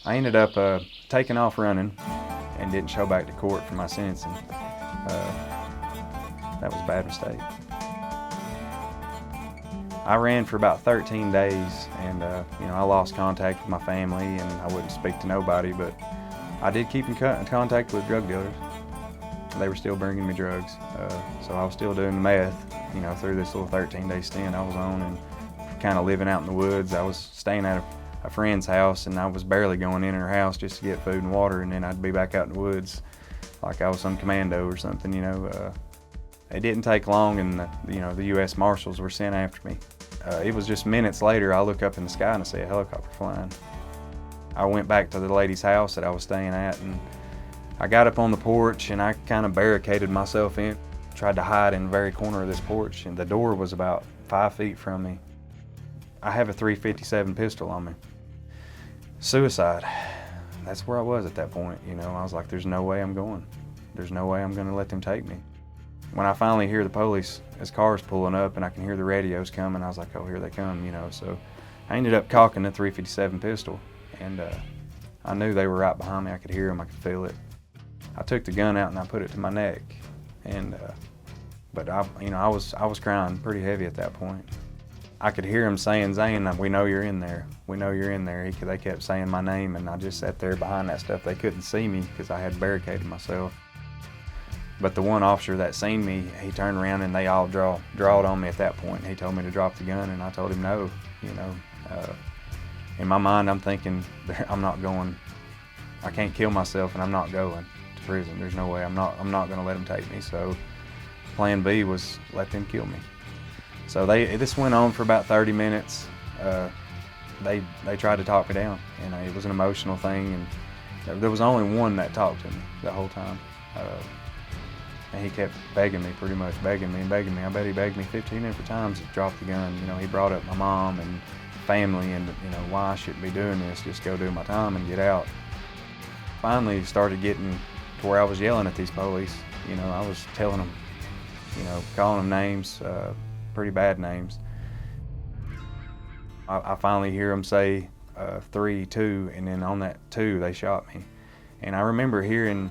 I ended up taking off running and didn't show back to court for my sentencing. That was a bad mistake. I ran for about 13 days and I lost contact with my family and I wouldn't speak to nobody, but I did keep in contact with drug dealers. They were still bringing me drugs, so I was still doing the meth, through this little 13-day stint I was on and kind of living out in the woods. I was staying at a friend's house and I was barely going in her house just to get food and water, and then I'd be back out in the woods like I was some commando or something, It didn't take long and the U.S. Marshals were sent after me. It was just minutes later I look up in the sky and I see a helicopter flying. I went back to the lady's house that I was staying at and I got up on the porch and I kind of barricaded myself in, tried to hide in the very corner of this porch, and the door was about 5 feet from me. I have a .357 pistol on me. Suicide. That's where I was at that point, I was like, there's no way I'm going. There's no way I'm going to let them take me. When I finally hear the police, as cars pulling up and I can hear the radios coming, I was like, oh, here they come, So I ended up cocking the .357 pistol, and I knew they were right behind me. I could hear them, I could feel it. I took the gun out and I put it to my neck, and but I was crying pretty heavy at that point. I could hear him saying, Zane, we know you're in there. We know you're in there. They kept saying my name, and I just sat there behind that stuff. They couldn't see me because I had barricaded myself. But the one officer that seen me, he turned around and they all drawed on me at that point. He told me to drop the gun, and I told him no. In my mind, I'm thinking, I'm not going. I can't kill myself, and I'm not going to prison. There's no way. I'm not going to let them take me. So, plan B was let them kill me. So this went on for about 30 minutes. They tried to talk me down, and it was an emotional thing. And there was only one that talked to me the whole time. And he kept begging me, pretty much begging me. I bet he begged me 15 different times to drop the gun. He brought up my mom and family and, why I shouldn't be doing this, just go do my time and get out. Finally started getting to where I was yelling at these police. I was telling them, calling them names, pretty bad names. I finally hear them say 3, 2, and then on that 2, they shot me. And I remember hearing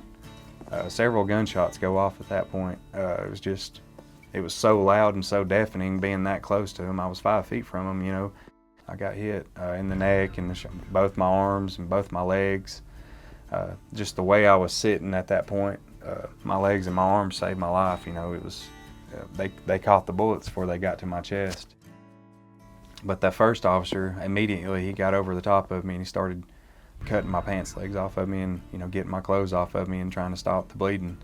several gunshots go off at that point. It was so loud and so deafening being that close to them. I was 5 feet from them, I got hit in the neck and both my arms and both my legs. Just the way I was sitting at that point, my legs and my arms saved my life. It was they caught the bullets before they got to my chest. But that first officer, immediately he got over the top of me and he started cutting my pants legs off of me and getting my clothes off of me and trying to stop the bleeding.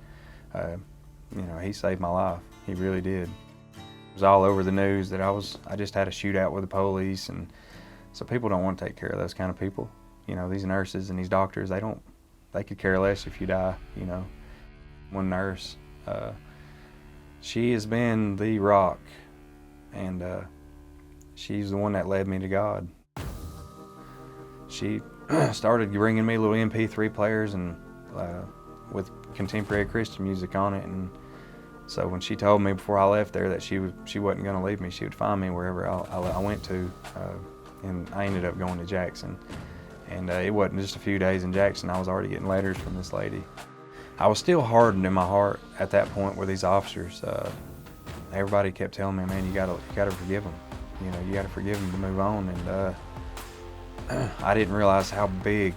He saved my life. He really did. It was all over the news that I just had a shootout with the police, and so people don't want to take care of those kind of people. These nurses and these doctors, they could care less if you die. One nurse, she has been the rock, and she's the one that led me to God. She started bringing me little MP3 players and with contemporary Christian music on it, and so when she told me before I left there that she wasn't going to leave me, she would find me wherever I went to, and I ended up going to Jackson. And it wasn't just a few days in Jackson, I was already getting letters from this lady. I was still hardened in my heart at that point with these officers. Everybody kept telling me, man, you gotta forgive them. You gotta forgive them to move on. And I didn't realize how big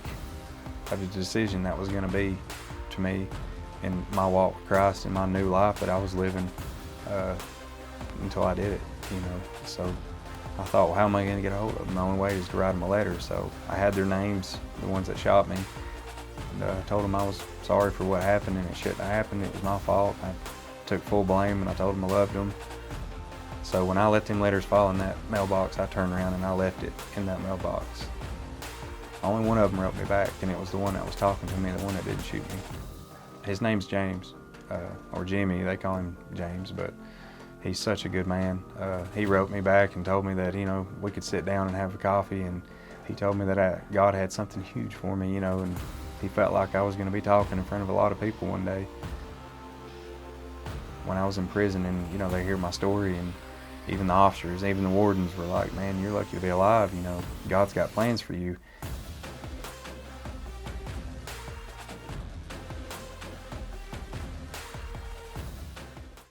of a decision that was gonna be to me in my walk with Christ and my new life that I was living until I did it. So I thought, well, how am I going to get a hold of them? The only way is to write them a letter. So I had their names, the ones that shot me, and I told them I was sorry for what happened and it shouldn't have happened. It was my fault. I took full blame and I told them I loved them. So when I let them letters fall in that mailbox, I turned around and I left it in that mailbox. Only one of them wrote me back, and it was the one that was talking to me, the one that didn't shoot me. His name's James, or Jimmy, they call him James, but he's such a good man. He wrote me back and told me that, we could sit down and have a coffee, and he told me that God had something huge for me, and he felt like I was going to be talking in front of a lot of people one day. When I was in prison and, they hear my story, and even the officers, even the wardens were like, man, you're lucky to be alive, God's got plans for you.